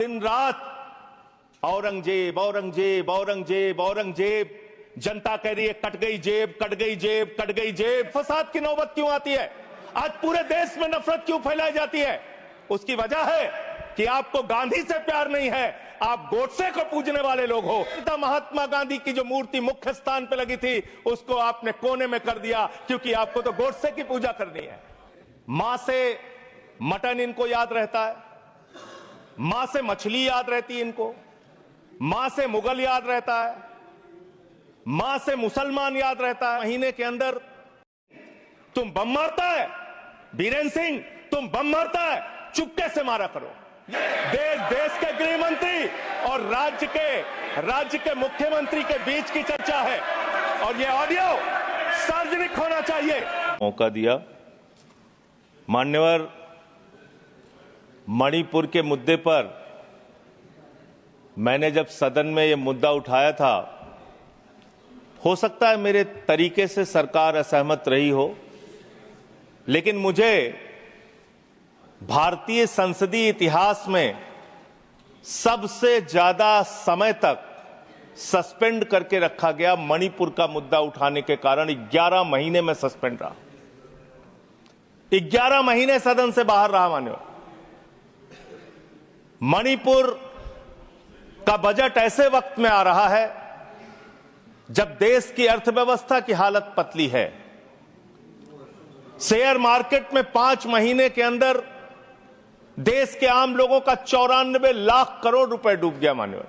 दिन रात औरंगजेब औरंगजेब औरंगजेब औरंगजेब, जनता कह रही है कट गई जेब, कट गई जेब, कट गई जेब। फसाद की नौबत क्यों आती है? आज पूरे देश में नफरत क्यों फैलाई जाती है? उसकी वजह है कि आपको गांधी से प्यार नहीं है, आप गोडसे को पूजने वाले लोग हो। महात्मा गांधी की जो मूर्ति मुख्य स्थान पे लगी थी उसको आपने कोने में कर दिया, क्योंकि आपको तो गोडसे की पूजा करनी है। मां से मटन इनको याद रहता है, मां से मछली याद रहती है इनको, मां से मुगल याद रहता है, मां से मुसलमान याद रहता है। महीने के अंदर तुम बम मारता है, बीरेंद्र सिंह तुम बम मारता है, चुपके से मारा करो। देश के गृह मंत्री और राज्य के मुख्यमंत्री के बीच की चर्चा है और ये ऑडियो सार्वजनिक होना चाहिए। मौका दिया। मान्यवर, मणिपुर के मुद्दे पर मैंने जब सदन में यह मुद्दा उठाया था, हो सकता है मेरे तरीके से सरकार असहमत रही हो, लेकिन मुझे भारतीय संसदीय इतिहास में सबसे ज्यादा समय तक सस्पेंड करके रखा गया मणिपुर का मुद्दा उठाने के कारण 11 महीने में सस्पेंड रहा। 11 महीने सदन से बाहर रहा। मान्यवर, मणिपुर का बजट ऐसे वक्त में आ रहा है जब देश की अर्थव्यवस्था की हालत पतली है। शेयर मार्केट में 5 महीने के अंदर देश के आम लोगों का 94 लाख करोड़ रुपए डूब गया। मान्यवर,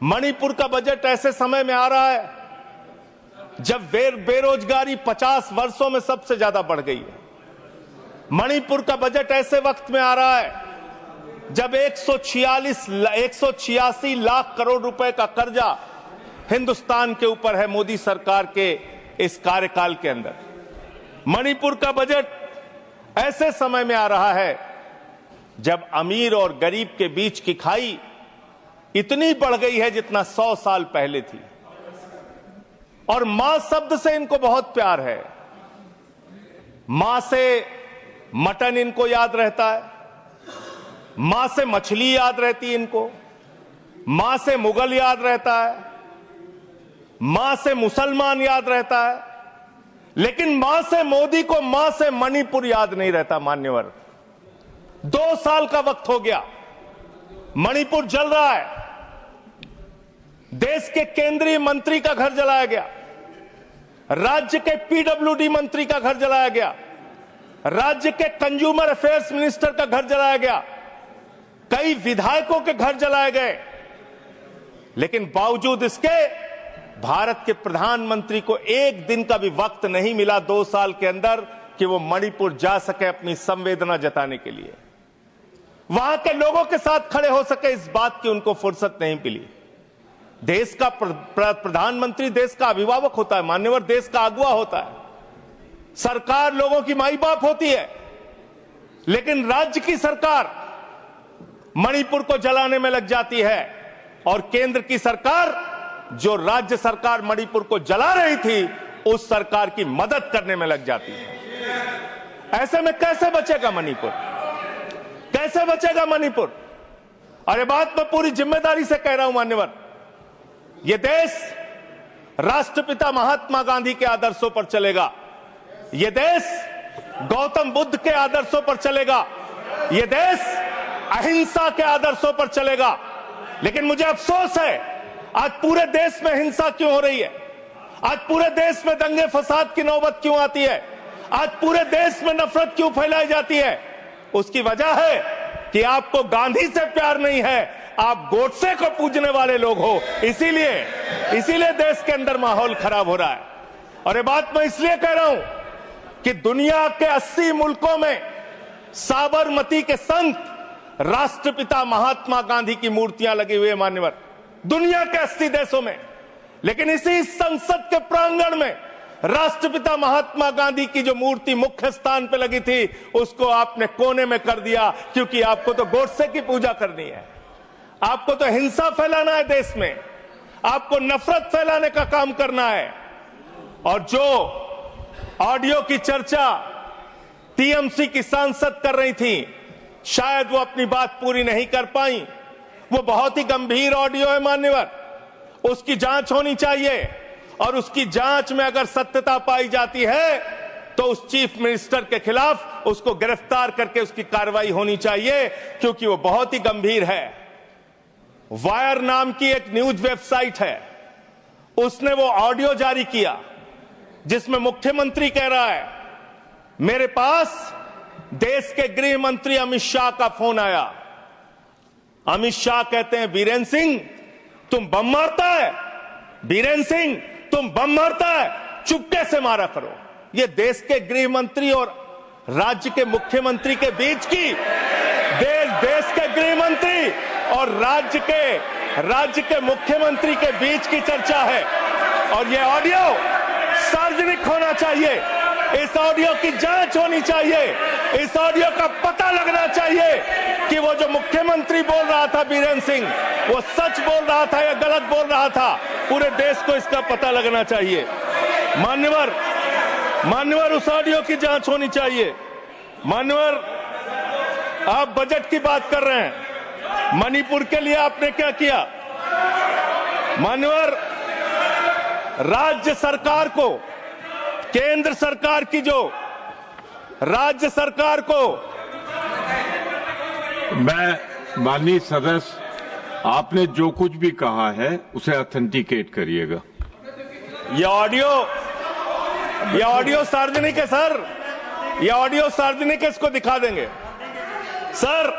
मणिपुर का बजट ऐसे समय में आ रहा है जब बेरोजगारी 50 वर्षों में सबसे ज्यादा बढ़ गई है। मणिपुर का बजट ऐसे वक्त में आ रहा है जब 186 लाख करोड़ रुपए का कर्जा हिंदुस्तान के ऊपर है मोदी सरकार के इस कार्यकाल के अंदर। मणिपुर का बजट ऐसे समय में आ रहा है जब अमीर और गरीब के बीच की खाई इतनी बढ़ गई है जितना 100 साल पहले थी। और मां शब्द से इनको बहुत प्यार है। मां से मटन इनको याद रहता है, मां से मछली याद रहती है इनको, मां से मुगल याद रहता है, मां से मुसलमान याद रहता है, लेकिन मां से मोदी को, मां से मणिपुर याद नहीं रहता। मान्यवर, 2 साल का वक्त हो गया, मणिपुर जल रहा है। देश के केंद्रीय मंत्री का घर जलाया गया, राज्य के पीडब्ल्यूडी मंत्री का घर जलाया गया, राज्य के कंज्यूमर अफेयर्स मिनिस्टर का घर जलाया गया, कई विधायकों के घर जलाए गए, लेकिन बावजूद इसके भारत के प्रधानमंत्री को एक दिन का भी वक्त नहीं मिला 2 साल के अंदर कि वो मणिपुर जा सके अपनी संवेदना जताने के लिए, वहां के लोगों के साथ खड़े हो सके। इस बात की उनको फुर्सत नहीं मिली। देश का प्रधानमंत्री देश का अभिभावक होता है। मान्यवर, देश का अगुवा होता है। सरकार लोगों की माई बाप होती है, लेकिन राज्य की सरकार मणिपुर को जलाने में लग जाती है और केंद्र की सरकार, जो राज्य सरकार मणिपुर को जला रही थी, उस सरकार की मदद करने में लग जाती है। ऐसे में कैसे बचेगा मणिपुर? कैसे बचेगा मणिपुर? और ये बात मैं पूरी जिम्मेदारी से कह रहा हूं मान्यवर, यह देश राष्ट्रपिता महात्मा गांधी के आदर्शों पर चलेगा, यह देश गौतम बुद्ध के आदर्शों पर चलेगा, यह देश अहिंसा के आदर्शों पर चलेगा। लेकिन मुझे अफसोस है, आज पूरे देश में हिंसा क्यों हो रही है? आज पूरे देश में दंगे फसाद की नौबत क्यों आती है? आज पूरे देश में नफरत क्यों फैलाई जाती है? उसकी वजह है कि आपको गांधी से प्यार नहीं है, आप गोडसे को पूजने वाले लोग हो। इसीलिए देश के अंदर माहौल खराब हो रहा है। और ये बात मैं इसलिए कह रहा हूं कि दुनिया के 80 मुल्कों में साबरमती के संत राष्ट्रपिता महात्मा गांधी की मूर्तियां लगी हुई है। मान्यवर, दुनिया के 80 देशों में, लेकिन इसी संसद के प्रांगण में राष्ट्रपिता महात्मा गांधी की जो मूर्ति मुख्य स्थान पे लगी थी, उसको आपने कोने में कर दिया, क्योंकि आपको तो गोडसे की पूजा करनी है, आपको तो हिंसा फैलाना है देश में, आपको नफरत फैलाने का काम करना है। और जो ऑडियो की चर्चा टीएमसी की सांसद कर रही थी, शायद वो अपनी बात पूरी नहीं कर पाई। वो बहुत ही गंभीर ऑडियो है मान्यवर, उसकी जांच होनी चाहिए और उसकी जांच में अगर सत्यता पाई जाती है तो उस चीफ मिनिस्टर के खिलाफ उसको गिरफ्तार करके उसकी कार्रवाई होनी चाहिए, क्योंकि वो बहुत ही गंभीर है। वायर नाम की एक न्यूज वेबसाइट है, उसने वो ऑडियो जारी किया जिसमें मुख्यमंत्री कह रहा है, मेरे पास देश के गृह मंत्री अमित शाह का फोन आया। अमित शाह कहते हैं, बीरेन सिंह तुम बम मारता है, बीरेन सिंह तुम बम मारता है, चुपके से मारा करो। ये देश के गृह मंत्री और राज्य के मुख्यमंत्री के बीच की, देश के गृह मंत्री और राज्य के मुख्यमंत्री के बीच की चर्चा है और ये ऑडियो सार्वजनिक होना चाहिए। इस ऑडियो की जांच होनी चाहिए, इस ऑडियो का पता लगना चाहिए कि वो जो मुख्यमंत्री बोल रहा था बीरेन सिंह, वो सच बोल रहा था या गलत बोल रहा था। पूरे देश को इसका पता लगना चाहिए। मान्यवर उस ऑडियो की जांच होनी चाहिए। मान्यवर, आप बजट की बात कर रहे हैं, मणिपुर के लिए आपने क्या किया? मान्यवर, राज्य सरकार को, केंद्र सरकार की जो राज्य सरकार को, मैं माननीय सदस्य, आपने जो कुछ भी कहा है उसे ऑथेंटिकेट करिएगा। ये ऑडियो सार्वजनिक है सर, ये ऑडियो सार्वजनिक है, इसको दिखा देंगे। सर,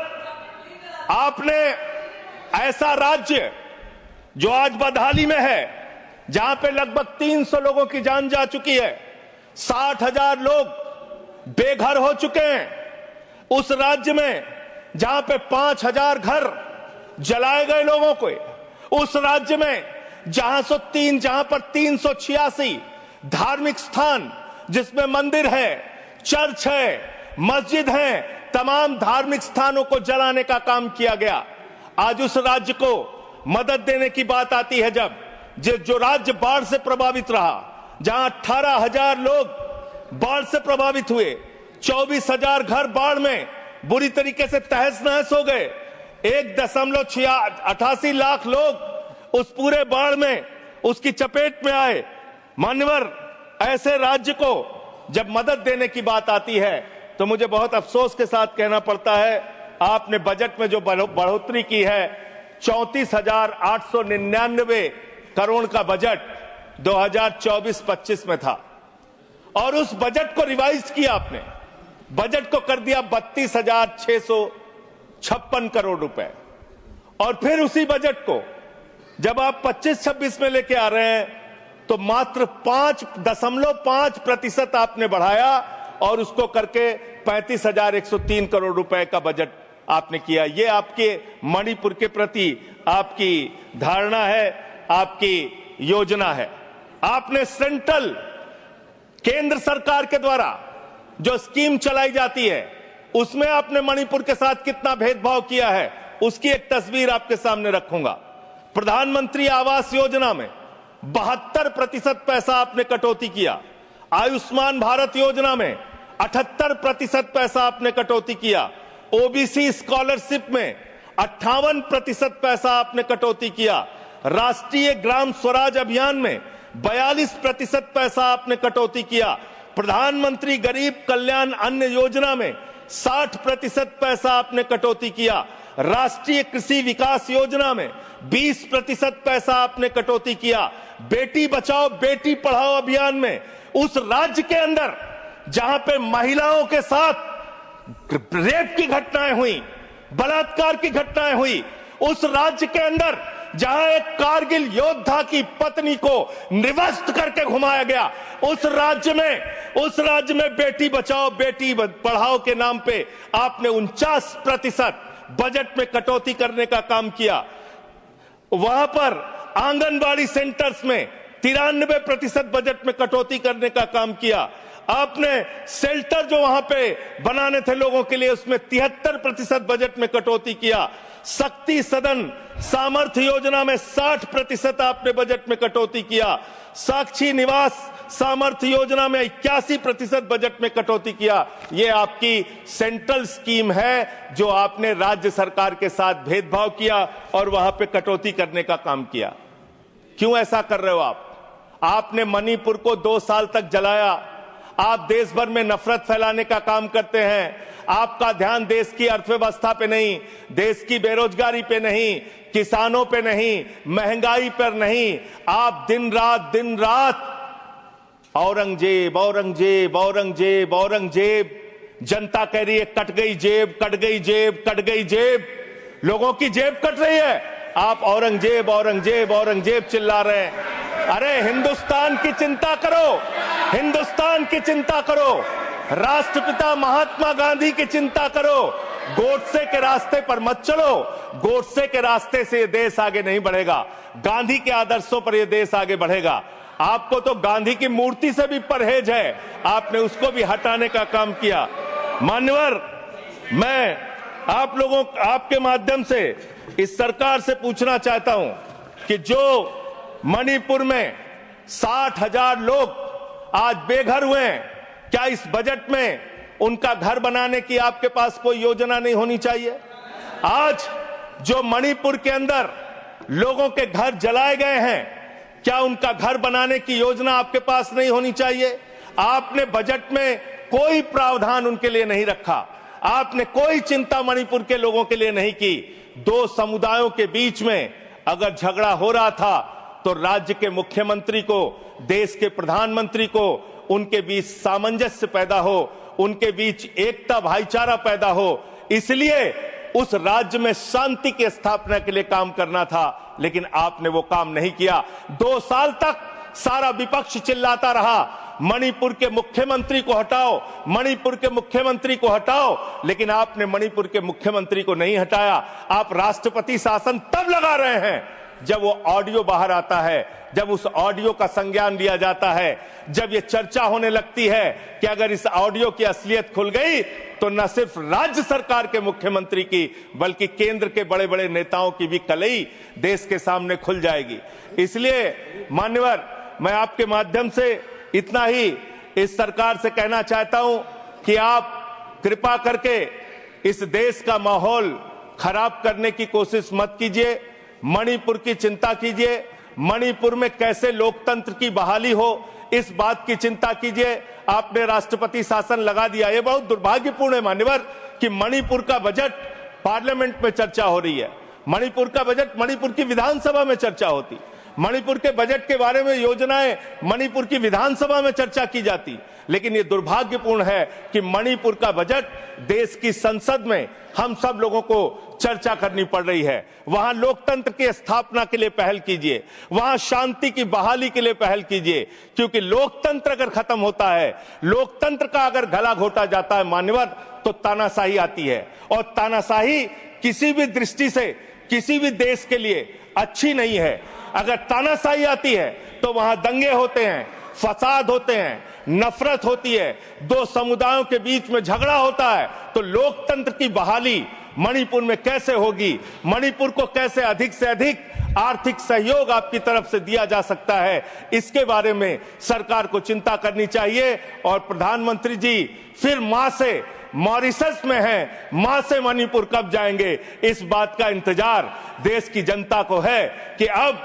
आपने ऐसा राज्य जो आज बदहाली में है, जहां पे लगभग 300 लोगों की जान जा चुकी है, 60,000 लोग बेघर हो चुके हैं, उस राज्य में जहां पे 5,000 घर जलाए गए लोगों को, उस राज्य में जहां पर 386 धार्मिक स्थान, जिसमें मंदिर है, चर्च है, मस्जिद है, तमाम धार्मिक स्थानों को जलाने का काम किया गया। आज उस राज्य को मदद देने की बात आती है, जब जो राज्य बाढ़ से प्रभावित रहा, जहां 18,000 लोग बाढ़ से प्रभावित हुए, 24,000 घर बाढ़ में बुरी तरीके से तहस नहस हो गए, 1.88 लाख लोग उस पूरे बाढ़ में उसकी चपेट में आए। मान्यवर, ऐसे राज्य को जब मदद देने की बात आती है तो मुझे बहुत अफसोस के साथ कहना पड़ता है, आपने बजट में जो बढ़ोतरी की है, 34,899 करोड़ का बजट 2024-25 में था और उस बजट को रिवाइज किया आपने, बजट को कर दिया 32,656 करोड़ रुपए। और फिर उसी बजट को जब आप 25-26 में लेके आ रहे हैं तो मात्र 5.5% आपने बढ़ाया और उसको करके 35,103 करोड़ रुपए का बजट आपने किया। ये आपके मणिपुर के प्रति आपकी धारणा है, आपकी योजना है। आपने सेंट्रल, केंद्र सरकार के द्वारा जो स्कीम चलाई जाती है, उसमें आपने मणिपुर के साथ कितना भेदभाव किया है, उसकी एक तस्वीर आपके सामने रखूंगा। प्रधानमंत्री आवास योजना में 72% पैसा आपने कटौती किया, आयुष्मान भारत योजना में 78% पैसा आपने कटौती किया, ओबीसी स्कॉलरशिप में 58% पैसा आपने कटौती किया, राष्ट्रीय ग्राम स्वराज अभियान में 42% पैसा आपने कटौती किया, प्रधानमंत्री गरीब कल्याण अन्न योजना में 60% पैसा आपने कटौती किया, राष्ट्रीय कृषि विकास योजना में 20% पैसा आपने कटौती किया, बेटी बचाओ बेटी पढ़ाओ अभियान में उस राज्य के अंदर जहां पे महिलाओं के साथ रेप की घटनाएं हुई, बलात्कार की घटनाएं हुई, उस राज्य के अंदर जहां एक कारगिल योद्धा की पत्नी को निवस्त करके घुमाया गया, उस राज्य में बेटी बचाओ बेटी पढ़ाओ के नाम पे आपने 49% बजट में कटौती करने का काम किया। वहां पर आंगनबाड़ी सेंटर्स में 93% बजट में कटौती करने का काम किया। आपने शेल्टर जो वहां पे बनाने थे लोगों के लिए, उसमें 73% बजट में कटौती किया। शक्ति सदन सामर्थ्य योजना में 60% आपने बजट में कटौती किया। साक्षी निवास सामर्थ्य योजना में 81% बजट में कटौती किया। ये आपकी सेंट्रल स्कीम है जो आपने राज्य सरकार के साथ भेदभाव किया और वहां पे कटौती करने का काम किया। क्यों ऐसा कर रहे हो आप? आपने मणिपुर को 2 साल तक जलाया। आप देश भर में नफरत फैलाने का काम करते हैं। आपका ध्यान देश की अर्थव्यवस्था पे नहीं, देश की बेरोजगारी पे नहीं, किसानों पे नहीं, महंगाई पर नहीं। आप दिन रात औरंगजेब औरंगजेब औरंगजेब औरंगजेब, जनता कह रही है कट गई जेब, कट गई जेब, कट गई जेब, लोगों की जेब कट रही है। आप औरंगजेब औरंगजेब औरंगजेब चिल्ला रहे हैं। अरे हिंदुस्तान की चिंता करो, हिंदुस्तान की चिंता करो, राष्ट्रपिता महात्मा गांधी की चिंता करो। गोडसे के रास्ते पर मत चलो। गोडसे के रास्ते से ये देश आगे नहीं बढ़ेगा। गांधी के आदर्शों पर ये देश आगे बढ़ेगा। आपको तो गांधी की मूर्ति से भी परहेज है, आपने उसको भी हटाने का काम किया। मान्यवर, मैं आप लोगों, आपके माध्यम से इस सरकार से पूछना चाहता हूं कि जो मणिपुर में 60,000 लोग आज बेघर हुए हैं, क्या इस बजट में उनका घर बनाने की आपके पास कोई योजना नहीं होनी चाहिए? आज जो मणिपुर के अंदर लोगों के घर जलाए गए हैं, क्या उनका घर बनाने की योजना आपके पास नहीं होनी चाहिए? आपने बजट में कोई प्रावधान उनके लिए नहीं रखा। आपने कोई चिंता मणिपुर के लोगों के लिए नहीं की। 2 समुदायों के बीच में अगर झगड़ा हो रहा था तो राज्य के मुख्यमंत्री को, देश के प्रधानमंत्री को उनके बीच सामंजस्य पैदा हो, उनके बीच एकता भाईचारा पैदा हो, इसलिए उस राज्य में शांति की स्थापना के लिए काम करना था, लेकिन आपने वो काम नहीं किया। 2 साल तक सारा विपक्ष चिल्लाता रहा मणिपुर के मुख्यमंत्री को हटाओ, मणिपुर के मुख्यमंत्री को हटाओ, लेकिन आपने मणिपुर के मुख्यमंत्री को नहीं हटाया। आप राष्ट्रपति शासन तब लगा रहे हैं जब वो ऑडियो बाहर आता है, जब उस ऑडियो का संज्ञान लिया जाता है, जब ये चर्चा होने लगती है कि अगर इस ऑडियो की असलियत खुल गई तो न सिर्फ राज्य सरकार के मुख्यमंत्री की बल्कि केंद्र के बड़े बड़े नेताओं की भी कलई देश के सामने खुल जाएगी। इसलिए मान्यवर, मैं आपके माध्यम से इतना ही इस सरकार से कहना चाहता हूं कि आप कृपा करके इस देश का माहौल खराब करने की कोशिश मत कीजिए। मणिपुर की चिंता कीजिए, मणिपुर में कैसे लोकतंत्र की बहाली हो इस बात की चिंता कीजिए। आपने राष्ट्रपति शासन लगा दिया, यह बहुत दुर्भाग्यपूर्ण है मान्यवर कि मणिपुर का बजट पार्लियामेंट में चर्चा हो रही है। मणिपुर का बजट मणिपुर की विधानसभा में चर्चा होती, मणिपुर के बजट के बारे में योजनाएं मणिपुर की विधानसभा में चर्चा की जाती, लेकिन यह दुर्भाग्यपूर्ण है कि मणिपुर का बजट देश की संसद में हम सब लोगों को चर्चा करनी पड़ रही है। वहां लोकतंत्र की स्थापना के लिए पहल कीजिए, वहां शांति की बहाली के लिए पहल कीजिए, क्योंकि लोकतंत्र अगर खत्म होता है, लोकतंत्र का अगर गला घोटा जाता है मान्यवर, तो तानाशाही आती है, और तानाशाही किसी भी दृष्टि से किसी भी देश के लिए अच्छी नहीं है। अगर तानाशाही आती है तो वहां दंगे होते हैं, फसाद होते हैं, नफरत होती है, 2 समुदायों के बीच में झगड़ा होता है, तो लोकतंत्र की बहाली मणिपुर में कैसे होगी? मणिपुर को कैसे अधिक से अधिक आर्थिक सहयोग आपकी तरफ से दिया जा सकता है, इसके बारे में सरकार को चिंता करनी चाहिए। और प्रधानमंत्री जी फिर मां से मॉरिशस में हैं, मां से मणिपुर कब जाएंगे, इस बात का इंतजार देश की जनता को है कि अब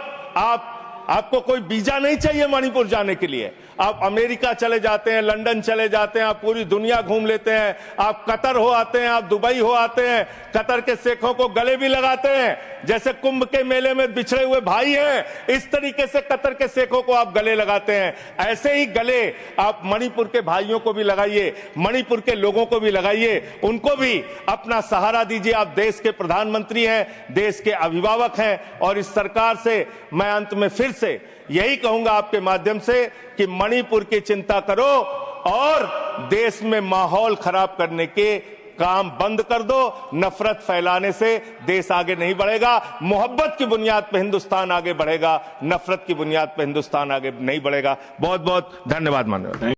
आपको कोई वीजा नहीं चाहिए मणिपुर जाने के लिए। आप अमेरिका चले जाते हैं, लंदन चले जाते हैं, आप पूरी दुनिया घूम लेते हैं, आप कतर हो आते हैं, आप दुबई हो आते हैं, कतर के शेखों को गले भी लगाते हैं, जैसे कुंभ के मेले में बिछड़े हुए भाई हैं, इस तरीके से कतर के शेखों को आप गले लगाते हैं। ऐसे ही गले आप मणिपुर के भाइयों को भी लगाइए, मणिपुर के लोगों को भी लगाइए, उनको भी अपना सहारा दीजिए। आप देश के प्रधानमंत्री हैं, देश के अभिभावक हैं, और इस सरकार से मैं अंत में फिर से यही कहूंगा आपके माध्यम से कि मणिपुर की चिंता करो और देश में माहौल खराब करने के काम बंद कर दो। नफरत फैलाने से देश आगे नहीं बढ़ेगा। मोहब्बत की बुनियाद पर हिंदुस्तान आगे बढ़ेगा, नफरत की बुनियाद पर हिंदुस्तान आगे नहीं बढ़ेगा। बहुत बहुत धन्यवाद माननीय।